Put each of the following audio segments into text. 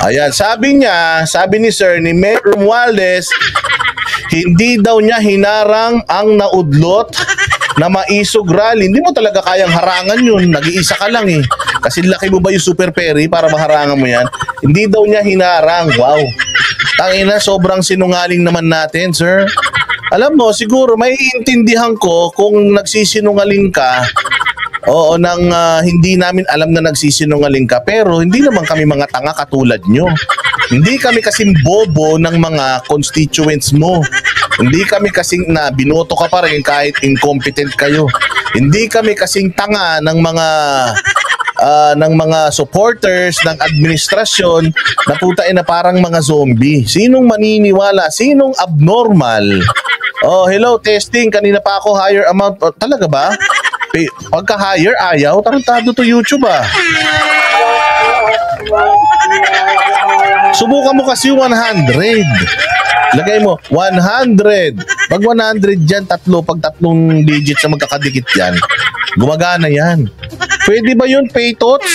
Ayan, sabi ni Sir, ni Mayor Romualdez, hindi daw niya hinarang ang naudlot na maisog rally. Hindi mo talaga kayang harangan yun. Nag-iisa ka lang eh. Kasi laki mo ba yung Super Perry para maharangan mo yan? Hindi daw niya hinarang. Wow. Tangina, sobrang sinungaling naman natin, sir. Alam mo, siguro may intindihan ko kung nagsisinungaling ka. Oo, hindi namin alam na nagsisinungaling ka. Pero hindi naman kami mga tanga katulad nyo. Hindi kami kasing bobo ng mga constituents mo. Hindi kami kasing na binoto ka pa rin kahit incompetent kayo. Hindi kami kasing tanga ng mga supporters ng administrasyon na putain na parang mga zombie. Sinong maniniwala? Sinong abnormal? Oh, hello, testing. Kanina pa ako higher amount. Oh, talaga ba? Pagka-higher, ayaw. Tarantado to YouTube ah. Subukan mo kasi 100. Lagay mo, 100. Pag 100 dyan, pag tatlong digits na magkakadikit yan, gumagana yan. Pwede ba yun, Paytots?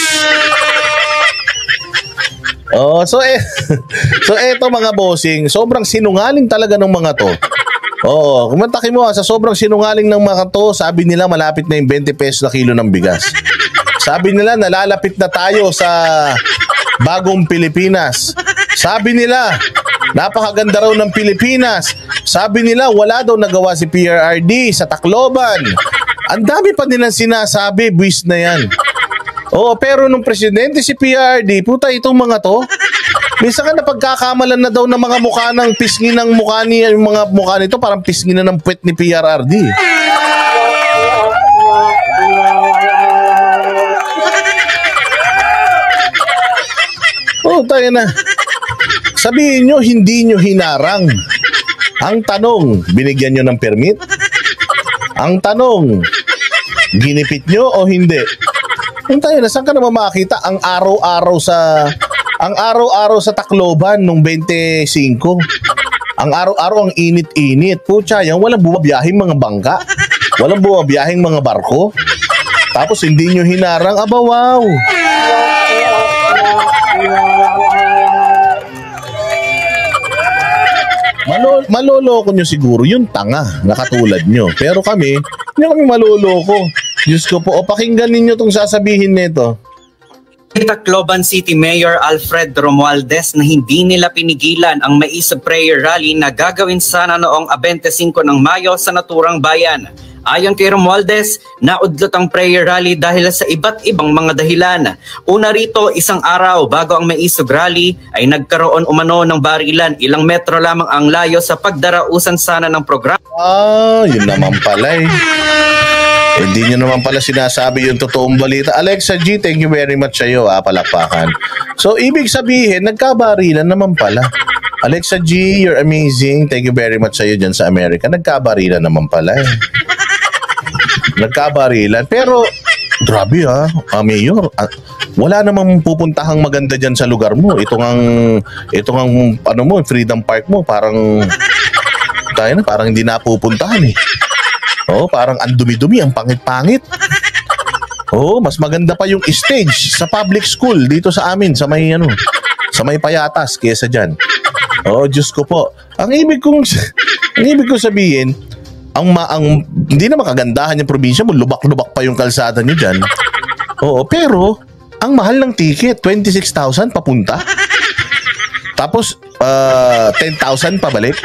Oh, so eto mga bossing, sobrang sinungaling talaga ng mga to. Oo, kumantakin mo sa sobrang sinungaling ng mga to, sabi nila malapit na yung 20 pesos na kilo ng bigas. Sabi nila nalalapit na tayo sa bagong Pilipinas. Sabi nila napakaganda raw ng Pilipinas. Sabi nila wala daw nagawa si PRRD sa Tacloban. Ang dami pa nilang sinasabi, buwis na yan. Oo, pero nung presidente si PRRD, puta itong mga to, minsan ka napagkakamalan na daw ng mga mukha ng pisngi ng mukha niya, yung mga mukha nito parang pisngi na ng puwet ni PRRD. Oh, tayo na. Sabihin nyo, hindi nyo hinarang. Ang tanong, binigyan nyo ng permit? Ang tanong, ginipit nyo o hindi? Kung tayo na, saan ka naman makakita ang araw-araw sa Tacloban nung 25? Ang araw-araw ang init-init. Pucha, yan walang bumabiyahing mga bangka. Walang bumabiyahing mga barko. Tapos hindi nyo hinarang. Aba, wow. Maloloko nyo siguro yung tanga na katulad nyo. Pero kami, hindi kami maloloko. Diyos ko po, o pakinggan ninyo itong sasabihin nito. Tacloban City Mayor Alfred Romualdez na hindi nila pinigilan ang Maisog Prayer Rally na gagawin sana noong 25 ng Mayo sa naturang bayan. Ayon kay Romualdez, naudlot ang prayer rally dahil sa iba't ibang mga dahilan. Una rito, isang araw bago ang Maisog Rally ay nagkaroon umano ng barilan. Ilang metro lamang ang layo sa pagdarausan sana ng programa. Yun naman pala eh. Hindi nyo naman pala sinasabi yung totoong balita. Alexa G, thank you very much sa iyo, palakpakan. So, ibig sabihin, nagkabarilan naman pala. Alexa G, you're amazing. Thank you very much sa iyo dyan sa Amerika. Nagkabarilan naman pala eh. Nagkabarilan. Pero, grabe Mayor. Wala namang pupuntahang maganda dyan sa lugar mo. Itong ano mo, Freedom Park mo, parang hindi napupuntahan eh. Oh, parang ang dumi-dumi, ang pangit-pangit. Oh, mas maganda pa yung stage sa public school dito sa amin, sa may Payatas kaysa diyan. Oh, Diyos ko po. Ang ibig kong sabihin, hindi na makagandahan yung probinsya mo, lubak-lubak pa yung kalsada niyo diyan. Oo, pero ang mahal ng ticket, 26,000 papunta. Tapos 10,000 pabalik.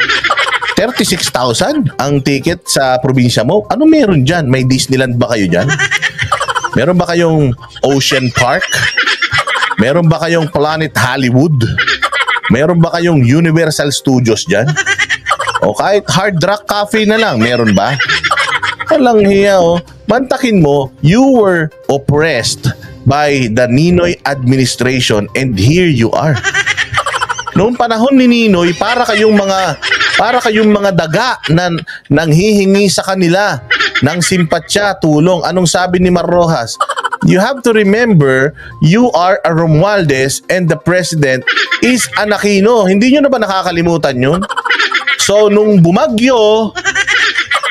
36,000 ang ticket sa probinsya mo. Ano meron dyan? May Disneyland ba kayo dyan? Meron ba kayong Ocean Park? Meron ba kayong Planet Hollywood? Meron ba kayong Universal Studios dyan? O kahit Hard Rock Cafe na lang, meron ba? Walang hiya Mantakin mo, you were oppressed by the Ninoy administration and here you are. Noong panahon ni Ninoy, para kayong mga daga na nanghihingi sa kanila ng simpatsya, tulong. Anong sabi ni Mar Rojas? You have to remember, you are a Romualdez and the president is an Aquino. Hindi nyo na ba nakakalimutan yun? So, nung bumagyo,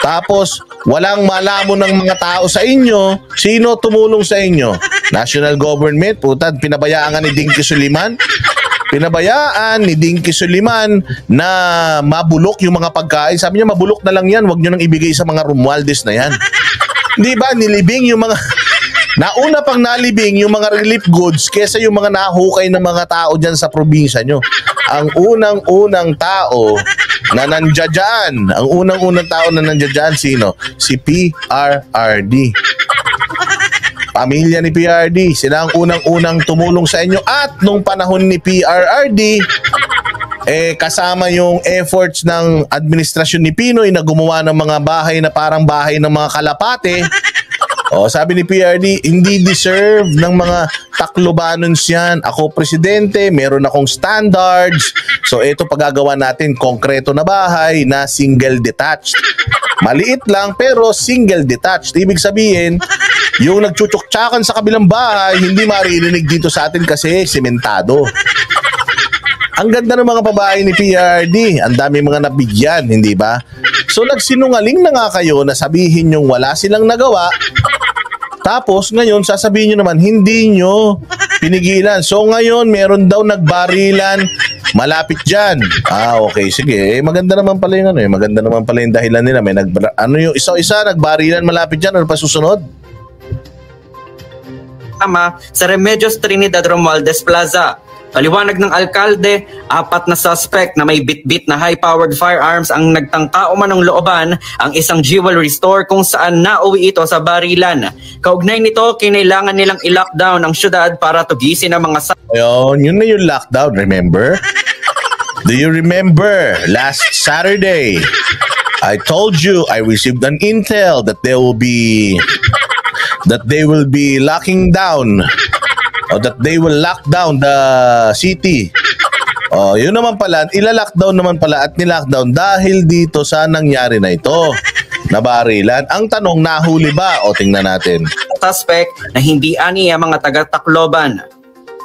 tapos walang malamon ng mga tao sa inyo, sino tumulong sa inyo? National government, pinabayaan ni Dinky Suliman. Pinabayaan ni Dinky Suliman na mabulok yung mga pagkain. Sabi niya, mabulok na lang yan, wag nyo nang ibigay sa mga Romualdez na yan. Di ba, nilibing yung mga... Nauna pang nalibing yung mga relief goods kesa yung mga nahukay ng mga tao dyan sa probinsya nyo. Ang unang-unang tao na nandiyan, ang unang-unang tao na nandiyan, sino? Si PRRD. Pamilya ni PRRD, sila ang unang-unang tumulong sa inyo. At nung panahon ni PRRD, kasama yung efforts ng administrasyon ni Pinoy na gumawa ng mga bahay na parang bahay ng mga kalapate. Sabi ni PRD, hindi deserve ng mga Taclobanons yan. Ako presidente, meron akong standards. So ito pagagawa natin, konkreto na bahay na single detached. Maliit lang pero single detached. Ibig sabihin, yung nagchuchuktsakan sa kabilang bahay, hindi maririnig dito sa atin kasi sementado. Ang ganda ng mga babae ni PRD. Ang dami mga nabigyan, hindi ba? So nagsinungaling na nga kayo na sabihin yung wala silang nagawa. Tapos ngayon sasabihin nyo naman hindi nyo pinigilan. So ngayon meron daw nagbarilan malapit dyan. Okay, sige. Maganda naman pala yung maganda naman pala yung dahilan nila. May yung isa-isa nagbarilan malapit dyan. Ano pa susunod? Sa Remedios Trinidad Romualdez Plaza. Paliwanag ng alkalde, 4 na suspect na may bitbit na high-powered firearms ang nagtangka umanong looban ang isang jewelry store kung saan nauwi ito sa barilan. Kaugnay nito, kinailangan nilang i-lockdown ang syudad para tugisin ang mga Ayun, yun na yung lockdown, remember? Do you remember last Saturday? I told you I received an intel that they will be locking down that they will lock down the city. Yun naman pala, ila-lockdown naman pala at nilockdown dahil dito sa nangyari na ito. Nabarilan. Ang tanong, nahuli ba? Tingnan natin. Suspect na hindi ani ang mga taga-Tacloban.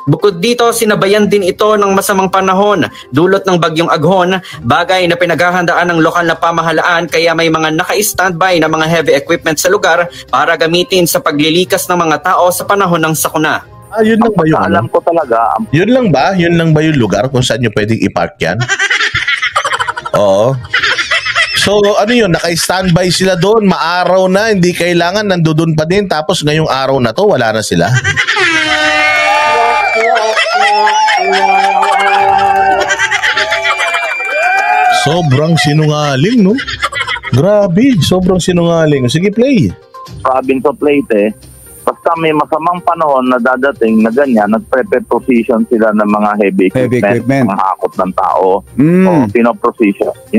Bukod dito, sinabayan din ito ng masamang panahon, dulot ng bagyong Aghon, bagay na pinaghahandaan ng lokal na pamahalaan kaya may mga naka-standby na mga heavy equipment sa lugar para gamitin sa paglilikas ng mga tao sa panahon ng sakuna. Yun lang ba yun? Alam ko talaga. Yun lang ba? Yun lang ba yung lugar kung saan nyo pwedeng i-park yan? Oo. So ano yun? Naka-standby sila doon. Maaraw na. Hindi kailangan. Nandoon pa din. Tapos ngayong araw na to, wala na sila. Sobrang sinungaling, no? Grabe. Sobrang sinungaling. Sige, play. Province of Leyte, basta may masamang panahon na dadating na ganyan, nag-prepare position sila ng mga heavy equipment. Mga hakot ng tao.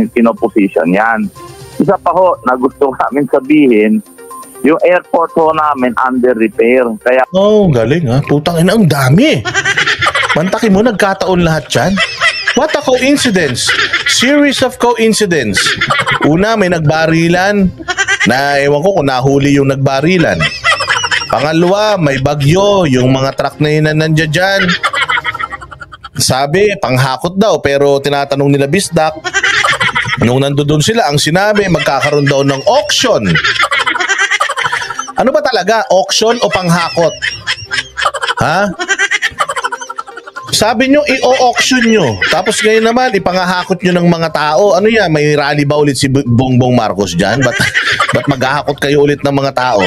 Pinoposition yan. Isa pa ho, na gusto namin sabihin, yung airport ho namin under repair. Kaya galing ha. Putang ina, ang dami. Mantakin mo, nagkataon lahat yan. What a coincidence. Series of coincidence. Una, may nagbarilan na ewan ko kung nahuli yung nagbarilan. Pangalawa, may bagyo, yung mga truck na yun na nandiyan dyan. Sabi, panghakot daw, pero tinatanong nila Bisdak, nung nandoon sila, ang sinabi, magkakaroon daw ng auction. Ano ba talaga? Auction o panghakot? Ha? Sabi nyo, i-auction nyo. Tapos ngayon naman, ipangahakot nyo ng mga tao. Ano yan? May rally ba ulit si Bongbong Marcos dyan? Ba't maghahakot kayo ulit ng mga tao?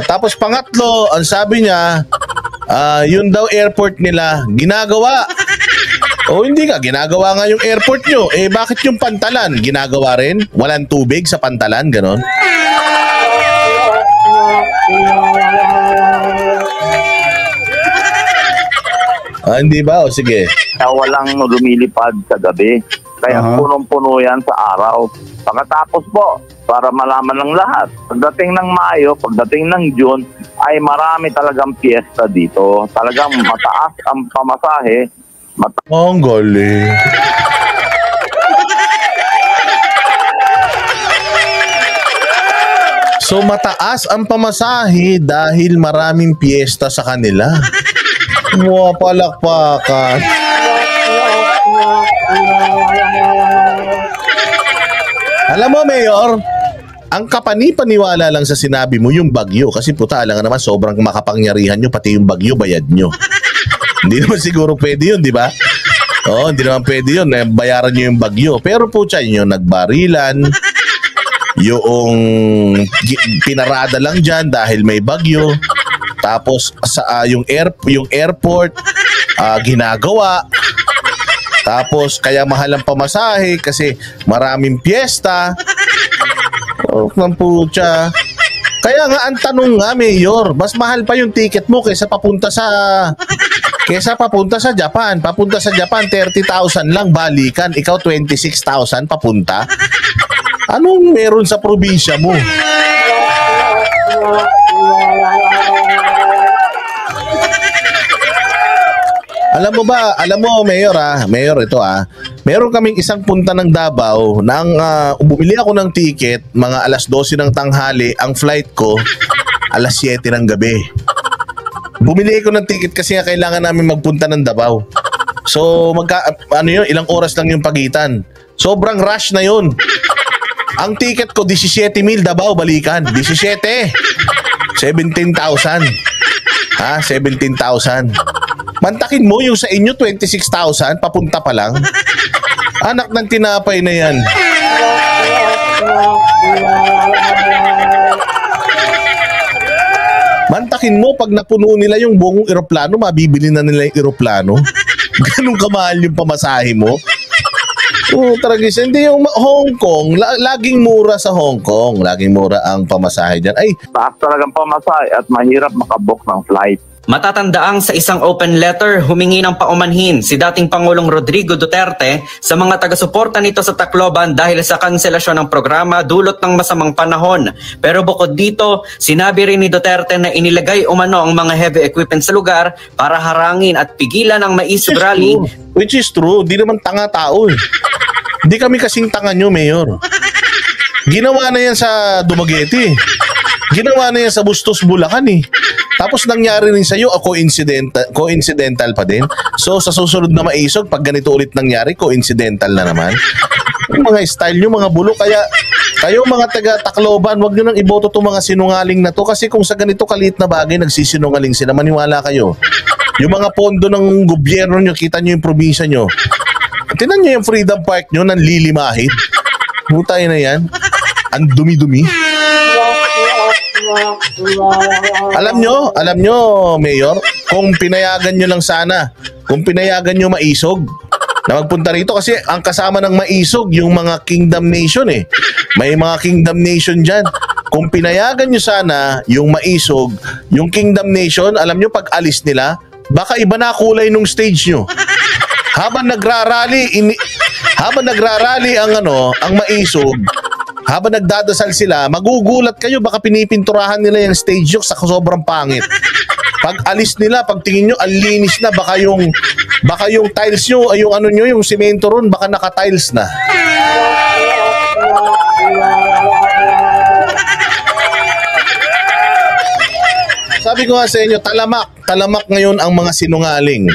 Tapos pangatlo, ang sabi niya, yun daw airport nila, ginagawa. Hindi nga, ginagawa nga yung airport nyo. Bakit yung pantalan? Ginagawa rin? Walang tubig sa pantalan? Ganon? Hindi ba? Sige. walang lumilipad sa gabi. Kaya punong-puno yan sa araw. Pagkatapos po, para malaman ng lahat, pagdating ng Mayo, pagdating ng June, ay marami talagang piyesta dito. Talagang mataas ang pamasahe. Ang galing. So mataas ang pamasahe dahil maraming piyesta sa kanila. Wow, palakpakan. Alam mo, Mayor, ang kapani-paniwala lang sa sinabi mo yung bagyo. Kasi puta, alam nga naman, sobrang makapangyarihan nyo, pati yung bagyo, bayad nyo. Hindi naman siguro pwede yun, di ba? Oo, hindi naman pwede yun. Bayaran nyo yung bagyo. Pero po siya, yung nagbarilan, yung pinarada lang dyan dahil may bagyo. Tapos yung airport ginagawa. Tapos kaya mahal ang pamasahe kasi maraming piyesta. Oh, ng putya. Kaya nga ang tanong nga, Mayor, mas mahal pa yung ticket mo kaysa papunta sa Japan. Papunta sa Japan 30,000 lang balikan, ikaw 26,000 papunta. Anong meron sa probinsya mo? Alam mo Mayor ito meron kaming isang punta ng Davao nang bumili ako ng ticket mga alas 12 ng tanghali, ang flight ko alas 7 ng gabi. Bumili ko ng ticket kasi nga kailangan namin magpunta ng Davao. So ilang oras lang yung pagitan. Sobrang rush na yun. Ang ticket ko 17,000 Davao balikan, 17,000. 17,000. Mantakin mo yung sa inyo 26,000 papunta pa lang. Anak ng tinapay na yan. Mantakin mo pag napuno nila yung buong eroplano, mabibili na nila yung eroplano. Ganun kamahal yung pamasahe mo. Tragis. Hindi yung Hong Kong, laging mura sa Hong Kong. Laging mura ang pamasahe dyan. Ay, Taas talagang pamasahe at mahirap makabook ng flight. Matatandaang sa isang open letter, humingi ng paumanhin si dating Pangulong Rodrigo Duterte sa mga taga-suporta nito sa Tacloban dahil sa kanselasyon ng programa dulot ng masamang panahon. Pero bukod dito, sinabi rin ni Duterte na inilagay umano ang mga heavy equipment sa lugar para harangin at pigilan ang maisog rally. Which is true. Di naman tanga tao eh. Di kami kasing tanga nyo, Mayor. Ginawa na yan sa Dumaguete. Ginawa na yan sa Bustos, Bulacan eh. Tapos nangyari rin sa'yo, coincidental pa din. So sa susunod na maisog, pag ganito ulit nangyari, coincidental na naman. Yung mga style nyo, mga bulok. Kaya kayo mga taga-Tacloban, wag nyo nang iboto itong mga sinungaling na to. Kasi kung sa ganito kaliit na bagay, nagsisinungaling sila, maniwala kayo. Yung mga pondo ng gobyerno nyo, kita nyo yung probinsya nyo. Tinan nyo yung Freedom Park nyo, nanlilimahid. Hutay na yan. Ang dumi-dumi. Alam nyo, Mayor, kung pinayagan nyo lang sana, kung pinayagan nyo maisog na magpunta rito, kasi ang kasama ng maisog, yung mga Kingdom Nation eh. May mga Kingdom Nation dyan. Kung pinayagan nyo sana yung maisog, yung Kingdom Nation, alam nyo pag alis nila, baka iba na kulay nung stage nyo. Habang nagrarally ang maisog, habang nagdadasal sila, magugulat kayo, baka pinipinturahan nila yung stage nyo sa sobrang pangit. Pag alis nila, pag tingin nyo, ang linis na, baka yung tiles nyo, ay yung ano nyo, yung semento ron, baka naka-tiles na. Sabi ko nga sa inyo, talamak ngayon ang mga sinungaling.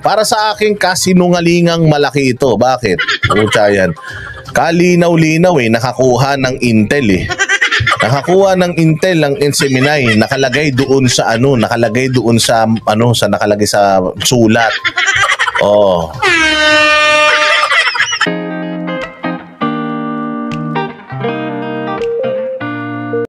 Para sa akin, kasinungalingang malaki ito. Bakit? Pucha yan. Kalinaw-linaw nakakuha ng intel eh. Nakakuha ng intel ang inseminay, nakalagay doon sa nakalagay sa sulat.